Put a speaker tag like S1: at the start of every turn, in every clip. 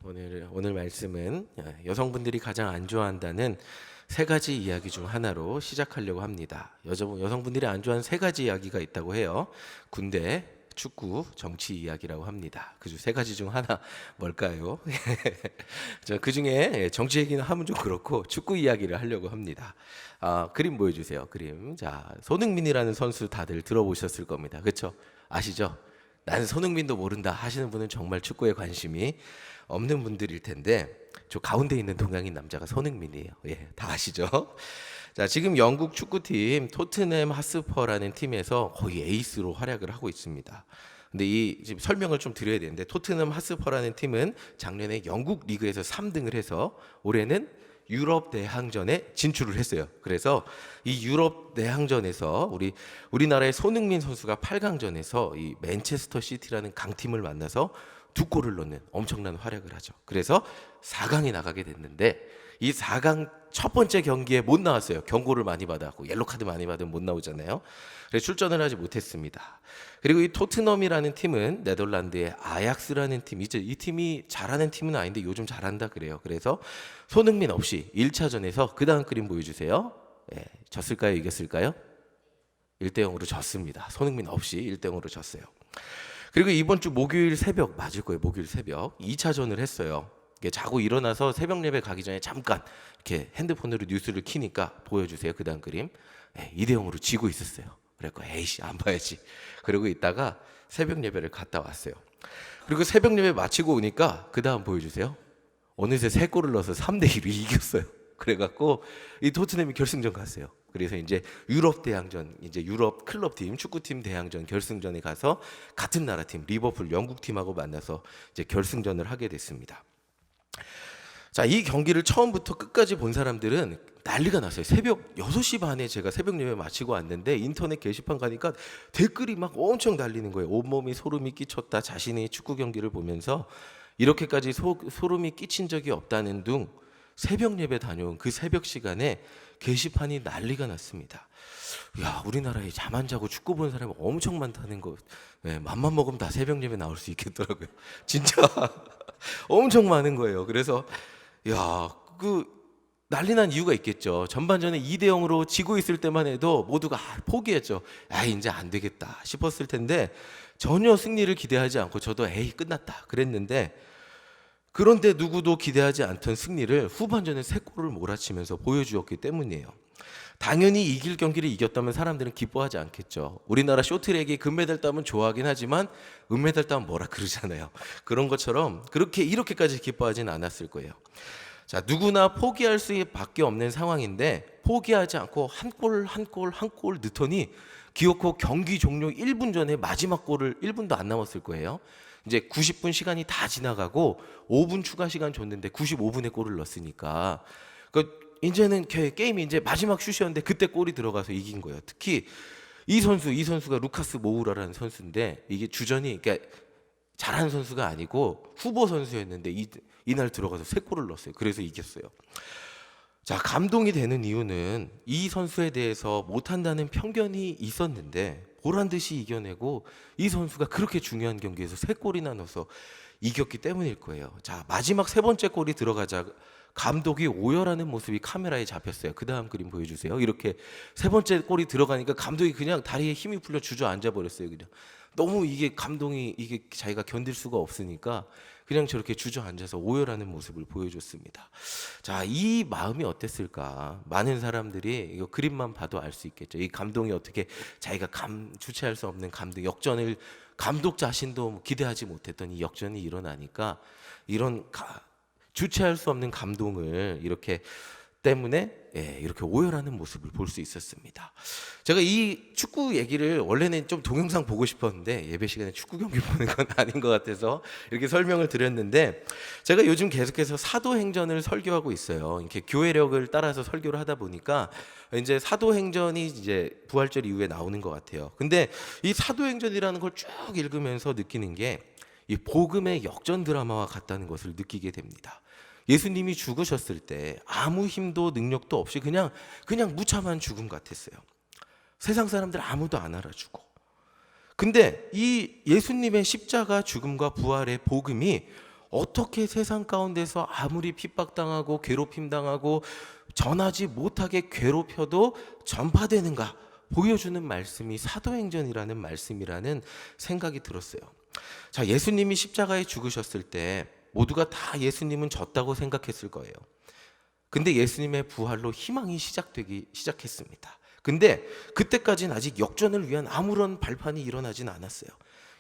S1: 오늘 말씀은 여성분들이 가장 안 좋아한다는 세 가지 이야기 중 하나로 시작하려고 합니다. 여성분들이 안 좋아하는 세 가지 이야기가 있다고 해요. 군대, 축구, 정치 이야기라고 합니다. 그 중 세 가지 중 하나 뭘까요? 그 중에 정치 얘기는 하면 좀 그렇고 축구 이야기를 하려고 합니다. 그림 보여주세요. 그림. 자, 손흥민이라는 선수 다들 들어보셨을 겁니다. 그렇죠? 아시죠? 나는 손흥민도 모른다 하시는 분은 정말 축구에 관심이 없는 분들일 텐데, 저 가운데 있는 동양인 남자가 손흥민이에요. 다 아시죠? 자, 지금 영국 축구팀 토트넘 핫스퍼라는 팀에서 거의 에이스로 활약을 하고 있습니다. 근데 지금 설명을 좀 드려야 되는데, 토트넘 핫스퍼라는 팀은 작년에 영국 리그에서 3등을 해서 올해는 유럽 대항전에 진출을 했어요. 그래서 이 유럽 대항전에서 우리나라의 손흥민 선수가 8강전에서 이 맨체스터 시티라는 강팀을 만나서 2골을 넣는 엄청난 활약을 하죠. 그래서 4강에 나가게 됐는데, 이 4강 첫 번째 경기에 못 나왔어요. 경고를 많이 받았고 옐로 카드 많이 받으면 못 나오잖아요. 그래서 출전을 하지 못했습니다. 그리고 이 토트넘이라는 팀은 네덜란드의 아약스라는 팀, 이제 이 팀이 잘하는 팀은 아닌데 요즘 잘한다 그래요. 그래서 손흥민 없이 1차전에서 그 다음 그림 보여주세요. 졌을까요? 이겼을까요? 1대0으로 졌습니다. 손흥민 없이 1대0으로 졌어요. 그리고 이번 주 목요일 새벽, 맞을 거예요. 목요일 새벽 2차전을 했어요. 자고 일어나서 새벽 예배 가기 전에 잠깐 이렇게 핸드폰으로 뉴스를 키니까 보여주세요. 그 다음 그림. 2대0으로 지고 있었어요. 그래서 에이씨 안 봐야지. 그러고 있다가 새벽 예배를 갔다 왔어요. 그리고 새벽 예배 마치고 오니까 그 다음 보여주세요. 어느새 3골을 넣어서 3대2로 이겼어요. 그래갖고 이 토트넘이 결승전 갔어요. 그래서 이제 유럽 대항전, 이제 유럽 클럽팀, 축구팀 대항전 결승전에 가서 같은 나라 팀, 리버풀 영국 팀하고 만나서 이제 결승전을 하게 됐습니다. 자, 이 경기를 처음부터 끝까지 본 사람들은 난리가 났어요. 새벽 6시 반에 제가 새벽 예배 마치고 왔는데 인터넷 게시판 가니까 댓글이 막 엄청 달리는 거예요. 온몸이 소름이 끼쳤다. 자신이 축구 경기를 보면서 이렇게까지 소름이 끼친 적이 없다는 둥 새벽 예배 다녀온 그 새벽 시간에 게시판이 난리가 났습니다. 야, 우리나라에 잠 안 자고 축구 보는 사람이 엄청 많다는 거. 맘만 먹으면 다 새벽 예배 나올 수 있겠더라고요. 진짜 엄청 많은 거예요. 그래서 난리 난 이유가 있겠죠. 전반전에 2대0으로 지고 있을 때만 해도 모두가 포기했죠. 이제 안 되겠다 싶었을 텐데 전혀 승리를 기대하지 않고 저도 끝났다 그랬는데, 그런데 누구도 기대하지 않던 승리를 후반전에 3골을 몰아치면서 보여주었기 때문이에요. 당연히 이길 경기를 이겼다면 사람들은 기뻐하지 않겠죠. 우리나라 쇼트랙이 금메달 따면 좋아하긴 하지만 은메달 따면 뭐라 그러잖아요. 그런 것처럼 이렇게까지 기뻐하진 않았을 거예요. 자, 누구나 포기할 수밖에 없는 상황인데 포기하지 않고 한 골 넣더니 기어코 경기 종료 1분 전에 마지막 골을 1분도 안 남았을 거예요. 이제 90분 시간이 다 지나가고 5분 추가 시간 줬는데 95분에 골을 넣었으니까 이제는 게임이 이제 마지막 슛이었는데 그때 골이 들어가서 이긴 거예요. 특히 이 선수가 루카스 모우라라는 선수인데, 이게 주전이 그러니까 잘하는 선수가 아니고 후보 선수였는데 이날 들어가서 3골을 넣었어요. 그래서 이겼어요. 자, 감동이 되는 이유는 이 선수에 대해서 못한다는 편견이 있었는데 보란 듯이 이겨내고 이 선수가 그렇게 중요한 경기에서 3골이나 넣어서 이겼기 때문일 거예요. 자, 마지막 3번째 골이 들어가자 감독이 오열하는 모습이 카메라에 잡혔어요. 그 다음 그림 보여주세요. 이렇게 3번째 골이 들어가니까 감독이 그냥 다리에 힘이 풀려 주저앉아 버렸어요. 그냥 너무 감동이 자기가 견딜 수가 없으니까 그냥 저렇게 주저앉아서 오열하는 모습을 보여줬습니다. 자, 이 마음이 어땠을까? 많은 사람들이 이거 그림만 봐도 알 수 있겠죠. 이 감동이 어떻게 자기가 주체할 수 없는 감동, 역전을 감독 자신도 기대하지 못했던 이 역전이 일어나니까 이런 주체할 수 없는 감동을 이렇게 오열하는 모습을 볼 수 있었습니다. 제가 이 축구 얘기를 원래는 좀 동영상 보고 싶었는데 예배 시간에 축구 경기 보는 건 아닌 것 같아서 이렇게 설명을 드렸는데, 제가 요즘 계속해서 사도행전을 설교하고 있어요. 이렇게 교회력을 따라서 설교를 하다 보니까 이제 사도행전이 이제 부활절 이후에 나오는 것 같아요. 근데 이 사도행전이라는 걸 쭉 읽으면서 느끼는 게 이 복음의 역전 드라마와 같다는 것을 느끼게 됩니다. 예수님이 죽으셨을 때 아무 힘도 능력도 없이 그냥 무참한 죽음 같았어요. 세상 사람들 아무도 안 알아주고. 근데 이 예수님의 십자가 죽음과 부활의 복음이 어떻게 세상 가운데서 아무리 핍박당하고 괴롭힘당하고 전하지 못하게 괴롭혀도 전파되는가 보여주는 말씀이 사도행전이라는 말씀이라는 생각이 들었어요. 자, 예수님이 십자가에 죽으셨을 때 모두가 다 예수님은 졌다고 생각했을 거예요. 근데 예수님의 부활로 희망이 시작되기 시작했습니다. 근데 그때까지는 아직 역전을 위한 아무런 발판이 일어나진 않았어요.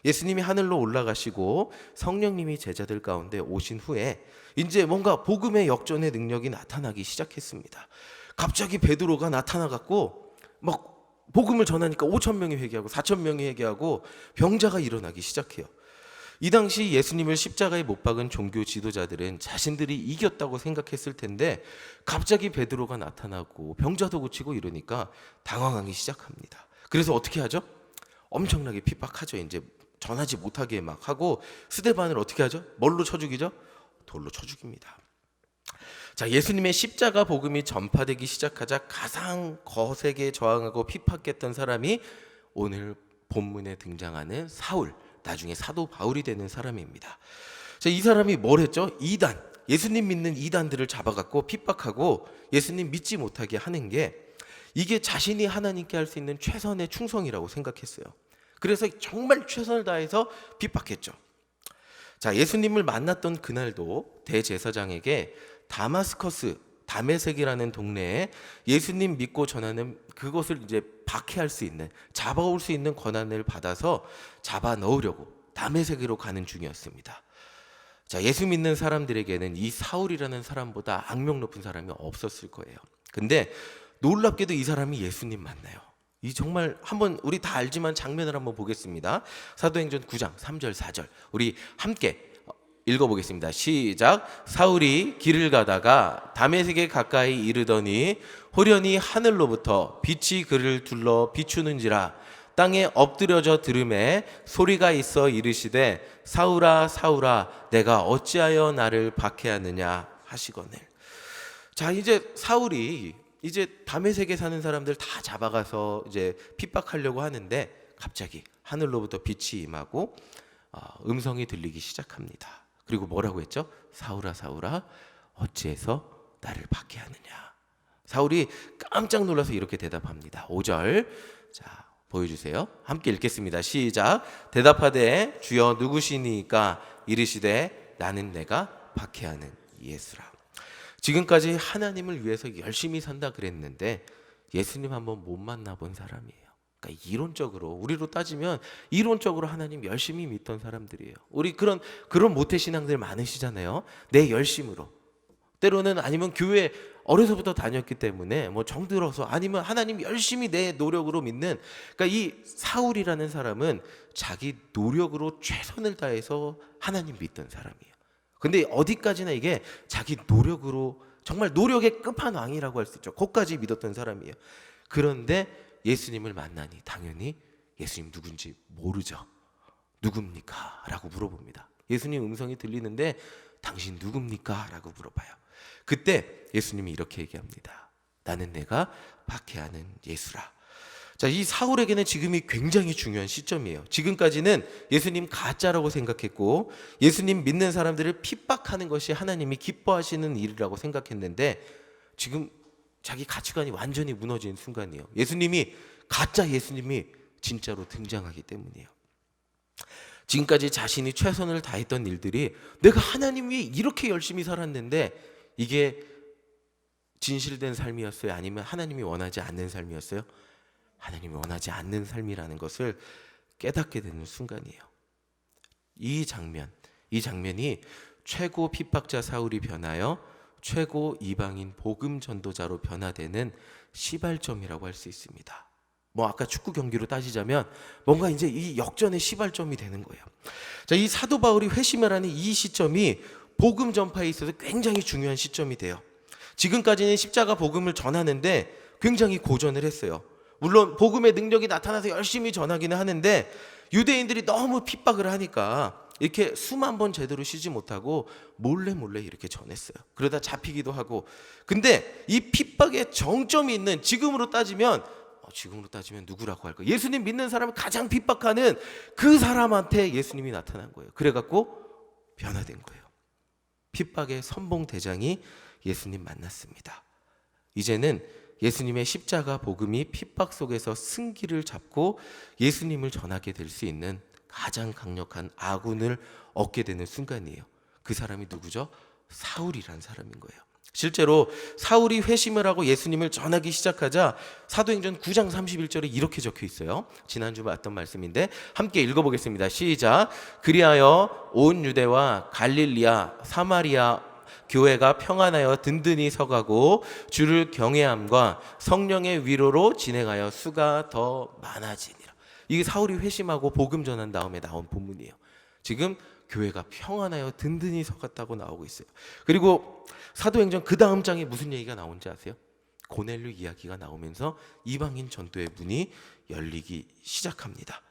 S1: 예수님이 하늘로 올라가시고 성령님이 제자들 가운데 오신 후에 이제 뭔가 복음의 역전의 능력이 나타나기 시작했습니다. 갑자기 베드로가 나타나갖고 막 복음을 전하니까 5천 명이 회개하고 4천 명이 회개하고 병자가 일어나기 시작해요. 이 당시 예수님을 십자가에 못 박은 종교 지도자들은 자신들이 이겼다고 생각했을 텐데 갑자기 베드로가 나타나고 병자도 고치고 이러니까 당황하기 시작합니다. 그래서 어떻게 하죠? 엄청나게 핍박하죠. 이제 전하지 못하게 막 하고 스데반을 어떻게 하죠? 뭘로 쳐 죽이죠? 돌로 쳐 죽입니다. 자, 예수님의 십자가 복음이 전파되기 시작하자 가장 거세게 저항하고 핍박했던 사람이 오늘 본문에 등장하는 사울, 나중에 사도 바울이 되는 사람입니다. 자, 이 사람이 뭘 했죠? 이단, 예수님 믿는 이단들을 잡아갖고 핍박하고 예수님 믿지 못하게 하는 게 이게 자신이 하나님께 할 수 있는 최선의 충성이라고 생각했어요. 그래서 정말 최선을 다해서 핍박했죠. 자, 예수님을 만났던 그날도 대제사장에게 다마스커스, 다메섹이라는 동네에 예수님 믿고 전하는 그것을 이제 박해할 수 있는, 잡아올 수 있는 권한을 받아서 잡아 넣으려고 다메섹으로 가는 중이었습니다. 자, 예수 믿는 사람들에게는 이 사울이라는 사람보다 악명 높은 사람이 없었을 거예요. 근데 놀랍게도 이 사람이 예수님 만나요. 이 정말 한번 우리 다 알지만 장면을 한번 보겠습니다. 사도행전 9장 3절 4절 우리 함께 읽어보겠습니다. 시작. 사울이 길을 가다가 다메섹에 가까이 이르더니 호련히 하늘로부터 빛이 그를 둘러 비추는지라 땅에 엎드려져 들음에 소리가 있어 이르시되 사울아 사울아 내가 어찌하여 나를 박해하느냐 하시거늘. 자, 이제 사울이 이제 다메섹에 사는 사람들 다 잡아가서 이제 핍박하려고 하는데 갑자기 하늘로부터 빛이 임하고 음성이 들리기 시작합니다. 그리고 뭐라고 했죠? 사울아 사울아 어찌해서 나를 박해하느냐. 사울이 깜짝 놀라서 이렇게 대답합니다. 5절 자 보여주세요. 함께 읽겠습니다. 시작. 대답하되 주여 누구시니까 이르시되 나는 내가 박해하는 예수라. 지금까지 하나님을 위해서 열심히 산다 그랬는데 예수님 한번 못 만나본 사람이에요. 그러니까 이론적으로 우리로 따지면 이론적으로 하나님 열심히 믿던 사람들이에요. 우리 그런 모태 신앙들 많으시잖아요. 내 열심으로 때로는 아니면 교회 어려서부터 다녔기 때문에 뭐 정들어서 아니면 하나님 열심히 내 노력으로 믿는 그러니까 이 사울이라는 사람은 자기 노력으로 최선을 다해서 하나님 믿던 사람이에요. 근데 어디까지나 이게 자기 노력으로 정말 노력의 끝판왕이라고 할 수 있죠. 거기까지 믿었던 사람이에요. 그런데 예수님을 만나니 당연히 예수님 누군지 모르죠. 누굽니까? 라고 물어봅니다. 예수님 음성이 들리는데 당신 누굽니까? 라고 물어봐요. 그때 예수님이 이렇게 얘기합니다. 나는 내가 박해하는 예수라. 자, 이 사울에게는 지금이 굉장히 중요한 시점이에요. 지금까지는 예수님 가짜라고 생각했고 예수님 믿는 사람들을 핍박하는 것이 하나님이 기뻐하시는 일이라고 생각했는데 지금 자기 가치관이 완전히 무너진 순간이에요. 예수님이 가짜 예수님이 진짜로 등장하기 때문이에요. 지금까지 자신이 최선을 다했던 일들이 내가 하나님 위해 이렇게 열심히 살았는데 이게 진실된 삶이었어요? 아니면 하나님이 원하지 않는 삶이었어요? 하나님이 원하지 않는 삶이라는 것을 깨닫게 되는 순간이에요. 이 장면이 최고 핍박자 사울이 변하여 최고 이방인 복음 전도자로 변화되는 시발점이라고 할 수 있습니다. 뭐 아까 축구 경기로 따지자면 뭔가 이제 이 역전의 시발점이 되는 거예요. 자, 이 사도 바울이 회심을 하는 이 시점이 복음 전파에 있어서 굉장히 중요한 시점이 돼요. 지금까지는 십자가 복음을 전하는데 굉장히 고전을 했어요. 물론 복음의 능력이 나타나서 열심히 전하기는 하는데 유대인들이 너무 핍박을 하니까 이렇게 숨 한 번 제대로 쉬지 못하고 몰래 이렇게 전했어요. 그러다 잡히기도 하고. 근데 이 핍박의 정점이 있는 지금으로 따지면 누구라고 할까? 예수님 믿는 사람을 가장 핍박하는 그 사람한테 예수님이 나타난 거예요. 그래갖고 변화된 거예요. 핍박의 선봉 대장이 예수님 만났습니다. 이제는 예수님의 십자가 복음이 핍박 속에서 승기를 잡고 예수님을 전하게 될 수 있는 가장 강력한 아군을 얻게 되는 순간이에요. 그 사람이 누구죠? 사울이란 사람인 거예요. 실제로 사울이 회심을 하고 예수님을 전하기 시작하자 사도행전 9장 31절에 이렇게 적혀 있어요. 지난주 봤던 말씀인데 함께 읽어보겠습니다. 시작. 그리하여 온 유대와 갈릴리아 사마리아 교회가 평안하여 든든히 서가고 주를 경외함과 성령의 위로로 진행하여 수가 더 많아지니라. 이게 사울이 회심하고 복음 전한 다음에 나온 본문이에요. 지금 교회가 평안하여 든든히 서갔다고 나오고 있어요. 그리고 사도행전 그 다음 장에 무슨 얘기가 나온지 아세요? 고넬료 이야기가 나오면서 이방인 전도의 문이 열리기 시작합니다.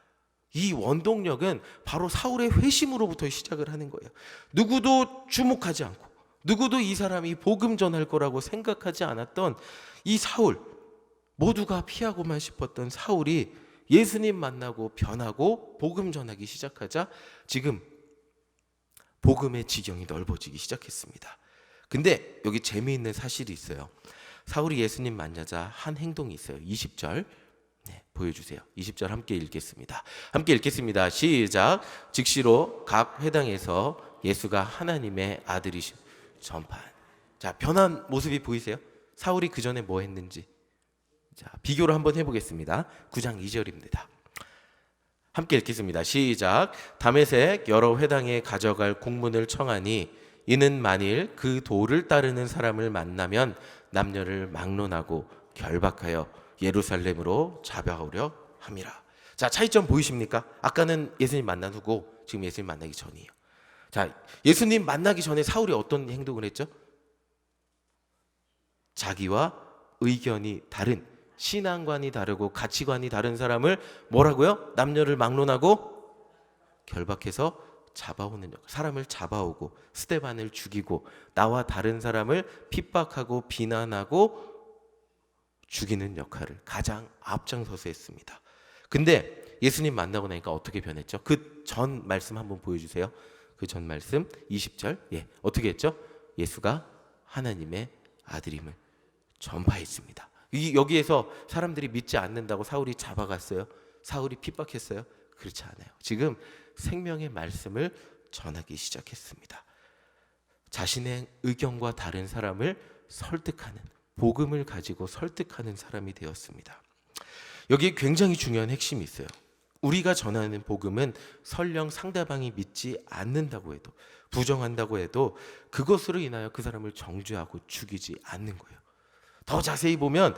S1: 이 원동력은 바로 사울의 회심으로부터 시작을 하는 거예요. 누구도 주목하지 않고 누구도 이 사람이 복음 전할 거라고 생각하지 않았던 이 사울, 모두가 피하고만 싶었던 사울이 예수님 만나고 변하고 복음 전하기 시작하자 지금 복음의 지경이 넓어지기 시작했습니다. 근데 여기 재미있는 사실이 있어요. 사울이 예수님 만나자 한 행동이 있어요. 20절 보여주세요. 20절 함께 읽겠습니다. 함께 읽겠습니다. 시작. 즉시로 각 회당에서 예수가 하나님의 아들이신 전파. 자, 변한 모습이 보이세요? 사울이 그 전에 뭐 했는지. 자, 비교를 한번 해보겠습니다. 9장 2절입니다. 함께 읽겠습니다. 시작. 다메섹 여러 회당에 가져갈 공문을 청하니 이는 만일 그 도를 따르는 사람을 만나면 남녀를 막론하고 결박하여 예루살렘으로 잡아오려 함이라. 자, 차이점 보이십니까? 아까는 예수님 만난 후고 지금 예수님 만나기 전이에요. 자, 예수님 만나기 전에 사울이 어떤 행동을 했죠? 자기와 의견이 다른, 신앙관이 다르고 가치관이 다른 사람을 뭐라고요? 남녀를 막론하고 결박해서 잡아오는 역할. 사람을 잡아오고 스데반을 죽이고 나와 다른 사람을 핍박하고 비난하고 죽이는 역할을 가장 앞장서서 했습니다. 근데 예수님 만나고 나니까 어떻게 변했죠? 그 전 말씀 한번 보여주세요. 그 전 말씀 20절. 어떻게 했죠? 예수가 하나님의 아들임을 전파했습니다. 여기에서 사람들이 믿지 않는다고 사울이 잡아갔어요? 사울이 핍박했어요? 그렇지 않아요. 지금 생명의 말씀을 전하기 시작했습니다. 자신의 의견과 다른 사람을 설득하는, 복음을 가지고 설득하는 사람이 되었습니다. 여기에 굉장히 중요한 핵심이 있어요. 우리가 전하는 복음은 설령 상대방이 믿지 않는다고 해도, 부정한다고 해도 그것으로 인하여 그 사람을 정죄하고 죽이지 않는 거예요. 더 자세히 보면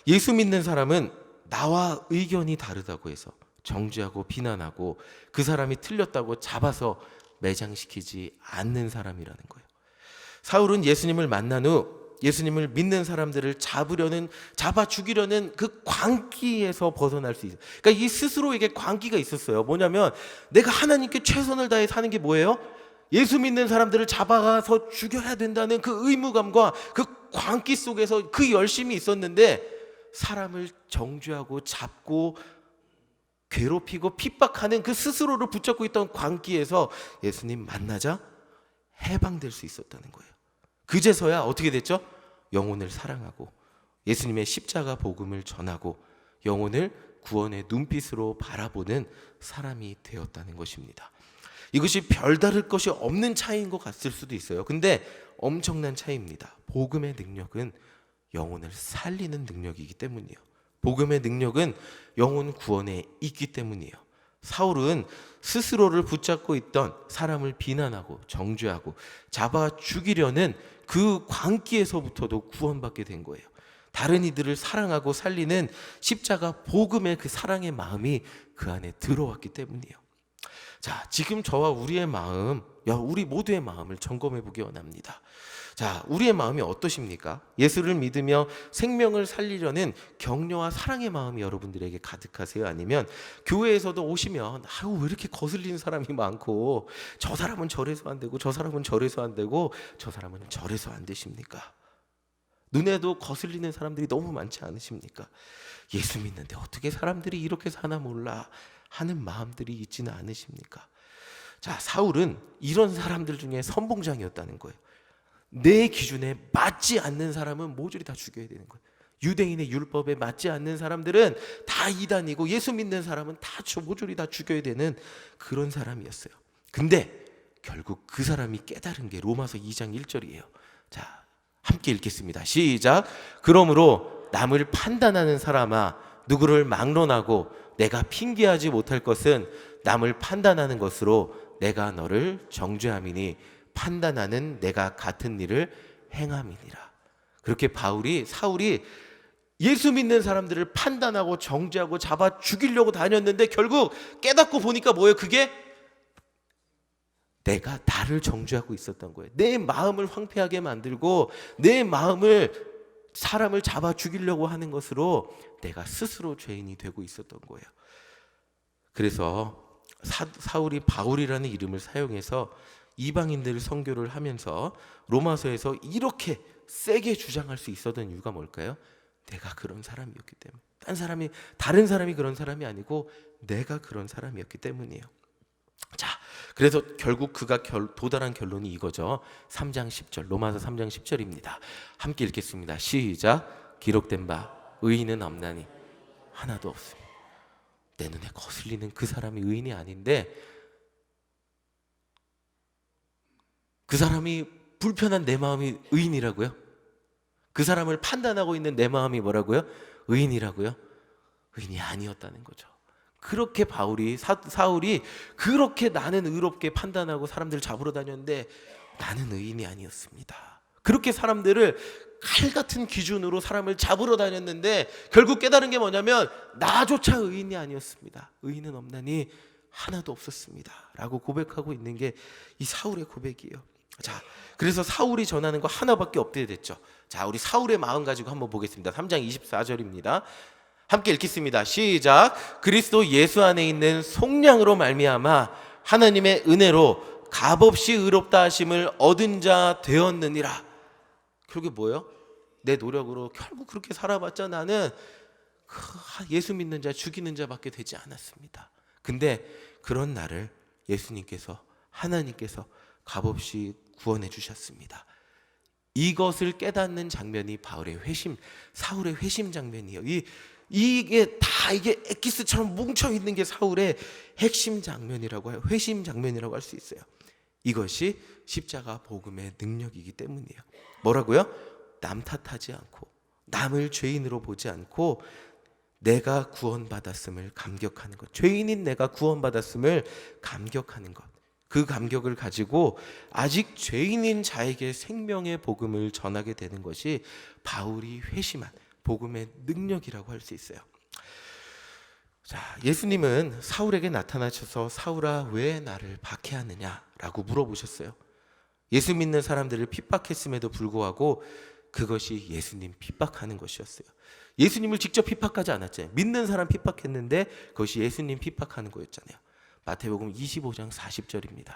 S1: 예수 믿는 사람은 나와 의견이 다르다고 해서 정죄하고 비난하고 그 사람이 틀렸다고 잡아서 매장시키지 않는 사람이라는 거예요. 사울은 예수님을 만난 후 예수님을 믿는 사람들을 잡아 죽이려는 그 광기에서 벗어날 수 있어요. 그러니까 이 스스로에게 광기가 있었어요. 뭐냐면 내가 하나님께 최선을 다해 사는 게 뭐예요? 예수 믿는 사람들을 잡아가서 죽여야 된다는 그 의무감과 그 광기 속에서 그 열심이 있었는데 사람을 정죄하고 잡고 괴롭히고 핍박하는 그 스스로를 붙잡고 있던 광기에서 예수님 만나자 해방될 수 있었다는 거예요. 그제서야 어떻게 됐죠? 영혼을 사랑하고 예수님의 십자가 복음을 전하고 영혼을 구원의 눈빛으로 바라보는 사람이 되었다는 것입니다. 이것이 별다를 것이 없는 차이인 것 같을 수도 있어요. 근데 엄청난 차이입니다. 복음의 능력은 영혼을 살리는 능력이기 때문이에요. 복음의 능력은 영혼 구원에 있기 때문이에요. 사울은 스스로를 붙잡고 있던 사람을 비난하고 정죄하고 잡아 죽이려는 그 광기에서부터도 구원받게 된 거예요. 다른 이들을 사랑하고 살리는 십자가 복음의 그 사랑의 마음이 그 안에 들어왔기 때문이에요. 자, 지금 저와 우리의 마음, 우리 모두의 마음을 점검해 보기 원합니다. 자, 우리의 마음이 어떠십니까? 예수를 믿으며 생명을 살리려는 격려와 사랑의 마음이 여러분들에게 가득하세요? 아니면 교회에서도 오시면 왜 이렇게 거슬리는 사람이 많고 저 사람은 저래서 안 되고 저 사람은 저래서 안 되고 저 사람은 저래서 안 되십니까? 눈에도 거슬리는 사람들이 너무 많지 않으십니까? 예수 믿는데 어떻게 사람들이 이렇게 사나 몰라 하는 마음들이 있지는 않으십니까? 자, 사울은 이런 사람들 중에 선봉장이었다는 거예요. 내 기준에 맞지 않는 사람은 모조리 다 죽여야 되는 거예요. 유대인의 율법에 맞지 않는 사람들은 다 이단이고 예수 믿는 사람은 다 모조리 다 죽여야 되는 그런 사람이었어요. 근데 결국 그 사람이 깨달은 게 로마서 2장 1절이에요. 자, 함께 읽겠습니다. 시작. 그러므로 남을 판단하는 사람아, 누구를 막론하고 내가 핑계하지 못할 것은 남을 판단하는 것으로 내가 너를 정죄함이니 판단하는 내가 같은 일을 행함이니라. 그렇게 사울이 예수 믿는 사람들을 판단하고 정죄하고 잡아 죽이려고 다녔는데 결국 깨닫고 보니까 뭐예요? 그게 내가 나를 정죄하고 있었던 거예요. 내 마음을 황폐하게 만들고 내 마음을 사람을 잡아 죽이려고 하는 것으로 내가 스스로 죄인이 되고 있었던 거예요. 그래서 사울이 바울이라는 이름을 사용해서 이방인들 선교를 하면서 로마서에서 이렇게 세게 주장할 수 있었던 이유가 뭘까요? 내가 그런 사람이었기 때문에. 다른 사람이 그런 사람이 아니고 내가 그런 사람이었기 때문이에요. 자, 그래서 결국 그가 도달한 결론이 이거죠. 3장 10절, 로마서 3장 10절입니다. 함께 읽겠습니다. 시작. 기록된 바 의인은 없나니 하나도 없습니다. 내 눈에 거슬리는 그 사람이 의인이 아닌데 그 사람이 불편한 내 마음이 의인이라고요? 그 사람을 판단하고 있는 내 마음이 뭐라고요? 의인이라고요? 의인이 아니었다는 거죠. 그렇게 사울이 그렇게 나는 의롭게 판단하고 사람들을 잡으러 다녔는데 나는 의인이 아니었습니다. 그렇게 사람들을 칼 같은 기준으로 사람을 잡으러 다녔는데 결국 깨달은 게 뭐냐면 나조차 의인이 아니었습니다. 의인은 없나니 하나도 없었습니다 라고 고백하고 있는 게 이 사울의 고백이에요. 자, 그래서 사울이 전하는 거 하나밖에 없게 됐죠. 자, 우리 사울의 마음 가지고 한번 보겠습니다. 3장 24절입니다. 함께 읽겠습니다. 시작. 그리스도 예수 안에 있는 속량으로 말미암아 하나님의 은혜로 값없이 의롭다 하심을 얻은 자 되었느니라. 그게 뭐예요? 내 노력으로 결국 그렇게 살아봤자 나는 예수 믿는 자 죽이는 자밖에 되지 않았습니다. 근데 그런 나를 예수님께서 하나님께서 값없이 구원해 주셨습니다. 이것을 깨닫는 장면이 사울의 회심 장면이에요. 이게 엑기스처럼 뭉쳐 있는 게 사울의 핵심 장면이라고 해요. 회심 장면이라고 할 수 있어요. 이것이 십자가 복음의 능력이기 때문이에요. 뭐라고요? 남 탓하지 않고 남을 죄인으로 보지 않고 내가 구원받았음을 감격하는 것. 죄인인 내가 구원받았음을 감격하는 것. 그 감격을 가지고 아직 죄인인 자에게 생명의 복음을 전하게 되는 것이 바울이 회심한 복음의 능력이라고 할 수 있어요. 자, 예수님은 사울에게 나타나셔서 사울아 왜 나를 박해하느냐라고 물어보셨어요. 예수 믿는 사람들을 핍박했음에도 불구하고 그것이 예수님 핍박하는 것이었어요. 예수님을 직접 핍박하지 않았잖아요. 믿는 사람 핍박했는데 그것이 예수님 핍박하는 거였잖아요. 마태복음 25장 40절입니다.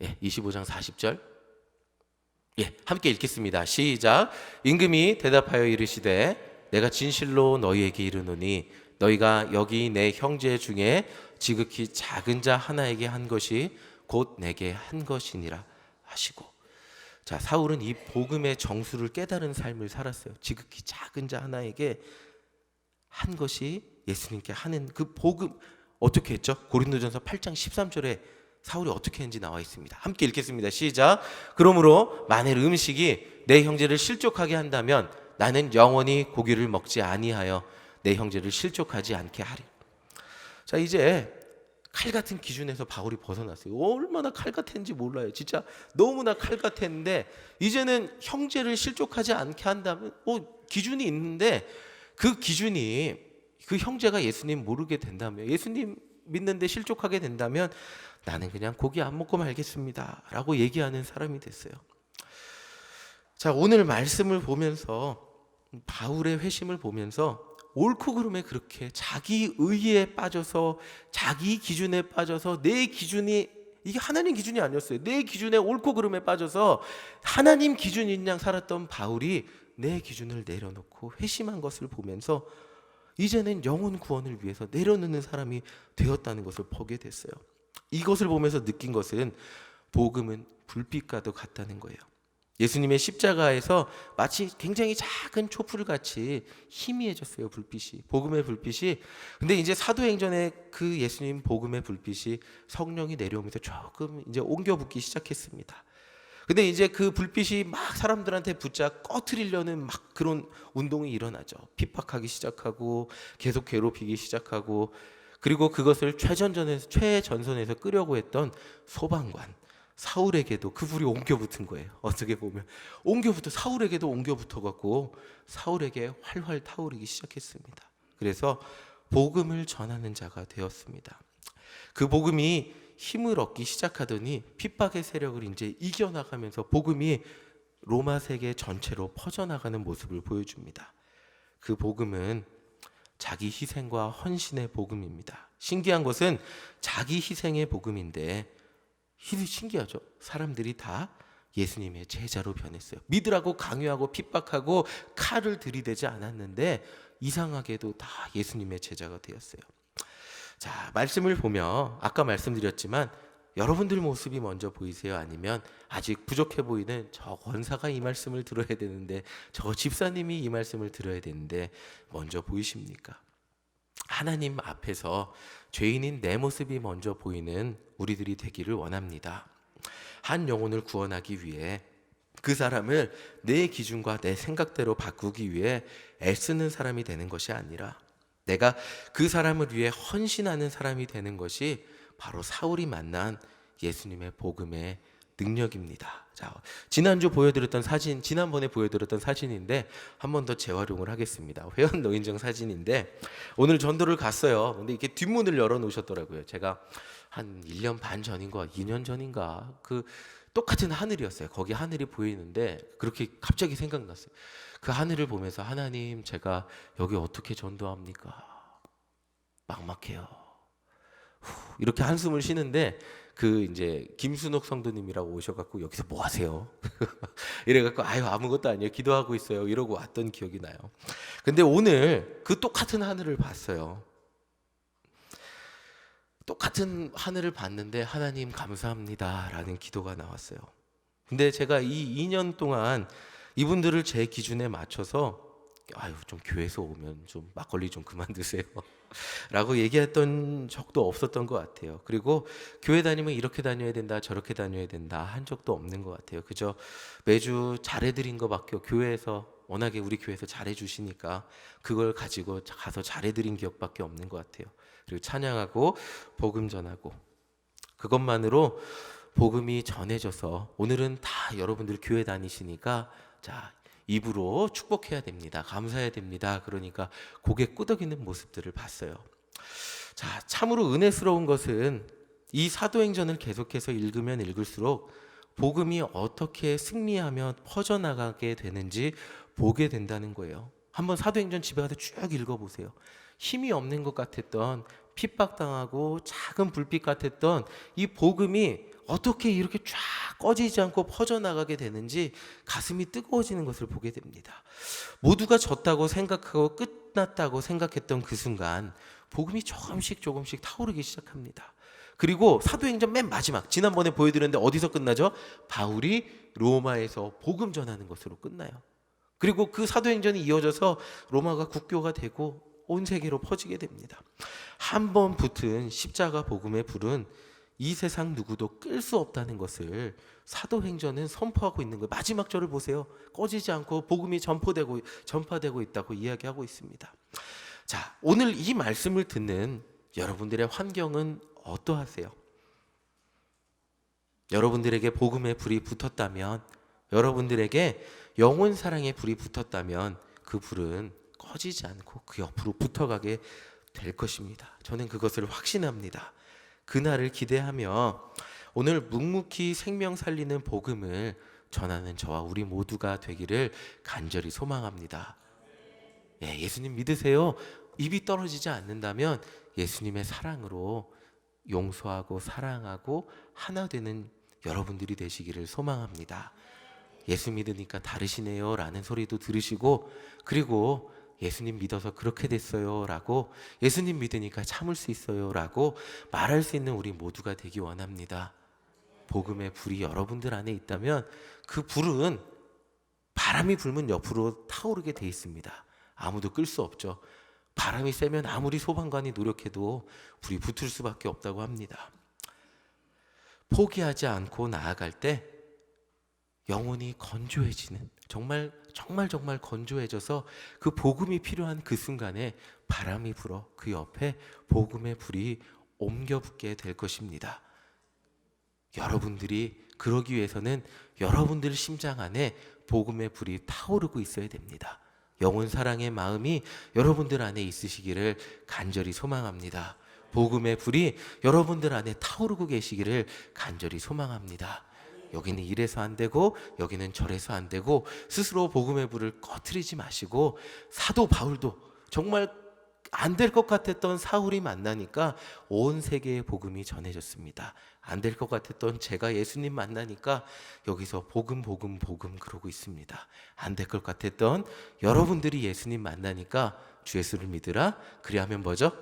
S1: 예, 25장 40절. 예, 함께 읽겠습니다. 시작. 임금이 대답하여 이르시되 내가 진실로 너희에게 이르노니 너희가 여기 내 형제 중에 지극히 작은 자 하나에게 한 것이 곧 내게 한 것이니라 하시고. 자, 사울은 이 복음의 정수를 깨달은 삶을 살았어요. 지극히 작은 자 하나에게 한 것이 예수님께 하는 그 복음. 어떻게 했죠? 고린도전서 8장 13절에 사울이 어떻게 했는지 나와 있습니다. 함께 읽겠습니다. 시작. 그러므로 만일 음식이 내 형제를 실족하게 한다면 나는 영원히 고기를 먹지 아니하여 내 형제를 실족하지 않게 하리. 자, 이제 칼 같은 기준에서 바울이 벗어났어요. 얼마나 칼 같았는지 몰라요. 진짜 너무나 칼 같았는데 이제는 형제를 실족하지 않게 한다면 기준이 있는데 그 기준이 그 형제가 예수님 모르게 된다면, 예수님 믿는데 실족하게 된다면 나는 그냥 고기 안 먹고 말겠습니다 라고 얘기하는 사람이 됐어요. 자, 오늘 말씀을 보면서 바울의 회심을 보면서 옳고 그름에 그렇게 자기 의에 빠져서 자기 기준에 빠져서 내 기준이 이게 하나님 기준이 아니었어요. 내 기준에 옳고 그름에 빠져서 하나님 기준인 양 살았던 바울이 내 기준을 내려놓고 회심한 것을 보면서 이제는 영혼 구원을 위해서 내려놓는 사람이 되었다는 것을 보게 됐어요. 이것을 보면서 느낀 것은 복음은 불빛과도 같다는 거예요. 예수님의 십자가에서 마치 굉장히 작은 촛불 같이 희미해졌어요. 불빛이, 복음의 불빛이. 근데 이제 사도행전에 그 예수님 복음의 불빛이 성령이 내려오면서 조금 이제 옮겨 붙기 시작했습니다. 근데 이제 그 불빛이 막 사람들한테 붙잡 꺼트리려는 막 그런 운동이 일어나죠. 핍박하기 시작하고 계속 괴롭히기 시작하고, 그리고 그것을 최전선에서 끄려고 했던 소방관 사울에게도 그 불이 옮겨 붙은 거예요. 어떻게 보면 사울에게도 옮겨 붙어 갖고 사울에게 활활 타오르기 시작했습니다. 그래서 복음을 전하는 자가 되었습니다. 그 복음이 힘을 얻기 시작하더니 핍박의 세력을 이제 이겨나가면서 복음이 로마 세계 전체로 퍼져나가는 모습을 보여줍니다. 그 복음은 자기 희생과 헌신의 복음입니다. 신기한 것은 자기 희생의 복음인데, 신기하죠? 사람들이 다 예수님의 제자로 변했어요. 믿으라고 강요하고 핍박하고 칼을 들이대지 않았는데 이상하게도 다 예수님의 제자가 되었어요. 자, 말씀을 보며 아까 말씀드렸지만 여러분들 모습이 먼저 보이세요? 아니면 아직 부족해 보이는 저 권사가 이 말씀을 들어야 되는데, 저 집사님이 이 말씀을 들어야 되는데 먼저 보이십니까? 하나님 앞에서 죄인인 내 모습이 먼저 보이는 우리들이 되기를 원합니다. 한 영혼을 구원하기 위해 그 사람을 내 기준과 내 생각대로 바꾸기 위해 애쓰는 사람이 되는 것이 아니라 내가 그 사람을 위해 헌신하는 사람이 되는 것이 바로 사울이 만난 예수님의 복음의 능력입니다. 자, 지난번에 보여드렸던 사진인데 한 번 더 재활용을 하겠습니다. 회원 노인정 사진인데 오늘 전도를 갔어요. 근데 이렇게 뒷문을 열어 놓으셨더라고요. 제가 한 1년 반 전인가 2년 전인가 그 똑같은 하늘이었어요. 거기 하늘이 보이는데 그렇게 갑자기 생각났어요. 그 하늘을 보면서 하나님, 제가 여기 어떻게 전도합니까? 막막해요. 이렇게 한숨을 쉬는데 그 이제 김순옥 성도님이라고 오셔갖고 여기서 뭐 하세요? 이래갖고 아무것도 아니에요. 기도하고 있어요. 이러고 왔던 기억이 나요. 근데 오늘 그 똑같은 하늘을 봤어요. 똑같은 하늘을 봤는데 하나님 감사합니다 라는 기도가 나왔어요. 근데 제가 이 2년 동안 이분들을 제 기준에 맞춰서 좀 교회에서 오면 좀 막걸리 좀 그만 드세요 라고 얘기했던 적도 없었던 것 같아요. 그리고 교회 다니면 이렇게 다녀야 된다 저렇게 다녀야 된다 한 적도 없는 것 같아요. 그저 매주 잘해드린 것밖에, 교회에서 워낙에 우리 교회에서 잘해주시니까 그걸 가지고 가서 잘해드린 기억밖에 없는 것 같아요. 그리고 찬양하고 복음 전하고, 그것만으로 복음이 전해져서 오늘은 다 여러분들 교회 다니시니까 자, 입으로 축복해야 됩니다. 감사해야 됩니다. 그러니까 고개 끄덕이는 모습들을 봤어요. 자, 참으로 은혜스러운 것은 이 사도행전을 계속해서 읽으면 읽을수록 복음이 어떻게 승리하며 퍼져나가게 되는지 보게 된다는 거예요. 한번 사도행전 집에 가서 쭉 읽어보세요. 힘이 없는 것 같았던, 핍박당하고 작은 불빛 같았던 이 복음이 어떻게 이렇게 쫙 꺼지지 않고 퍼져나가게 되는지 가슴이 뜨거워지는 것을 보게 됩니다. 모두가 졌다고 생각하고 끝났다고 생각했던 그 순간 복음이 조금씩 타오르기 시작합니다. 그리고 사도행전 맨 마지막, 지난번에 보여드렸는데 어디서 끝나죠? 바울이 로마에서 복음 전하는 것으로 끝나요. 그리고 그 사도행전이 이어져서 로마가 국교가 되고 온 세계로 퍼지게 됩니다. 한 번 붙은 십자가 복음의 불은 이 세상 누구도 끌 수 없다는 것을 사도행전은 선포하고 있는 거예요. 마지막 절을 보세요. 꺼지지 않고 복음이 전파되고 있다고 이야기하고 있습니다. 자, 오늘 이 말씀을 듣는 여러분들의 환경은 어떠하세요? 여러분들에게 복음의 불이 붙었다면, 여러분들에게 영혼 사랑의 불이 붙었다면 그 불은 꺼지지 않고 그 옆으로 붙어가게 될 것입니다. 저는 그것을 확신합니다. 그날을 기대하며 오늘 묵묵히 생명 살리는 복음을 전하는 저와 우리 모두가 되기를 간절히 소망합니다. 예수님 믿으세요? 입이 떨어지지 않는다면 예수님의 사랑으로 용서하고 사랑하고 하나 되는 여러분들이 되시기를 소망합니다. 예수 믿으니까 다르시네요 라는 소리도 들으시고, 그리고 예수님 믿어서 그렇게 됐어요 라고, 예수님 믿으니까 참을 수 있어요 라고 말할 수 있는 우리 모두가 되기 원합니다. 복음의 불이 여러분들 안에 있다면 그 불은 바람이 불면 옆으로 타오르게 돼 있습니다. 아무도 끌 수 없죠. 바람이 세면 아무리 소방관이 노력해도 불이 붙을 수밖에 없다고 합니다. 포기하지 않고 나아갈 때 영혼이 건조해지는, 정말 건조해져서 그 복음이 필요한 그 순간에 바람이 불어 그 옆에 복음의 불이 옮겨 붙게 될 것입니다. 여러분들이 그러기 위해서는 여러분들 심장 안에 복음의 불이 타오르고 있어야 됩니다. 영혼 사랑의 마음이 여러분들 안에 있으시기를 간절히 소망합니다. 복음의 불이 여러분들 안에 타오르고 계시기를 간절히 소망합니다. 여기는 이래서 안 되고 여기는 저래서 안 되고 스스로 복음의 불을 꺼트리지 마시고, 사도 바울도 정말 안 될 것 같았던 사울이 만나니까 온 세계에 복음이 전해졌습니다. 안 될 것 같았던 제가 예수님 만나니까 여기서 복음 그러고 있습니다. 안 될 것 같았던 여러분들이 예수님 만나니까 주 예수를 믿으라. 그리하면 뭐죠?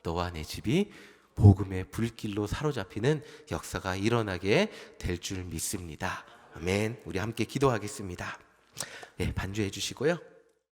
S1: 너와 내 집이 복음의 불길로 사로잡히는 역사가 일어나게 될 줄 믿습니다. 아멘. 우리 함께 기도하겠습니다. 네, 반주해 주시고요.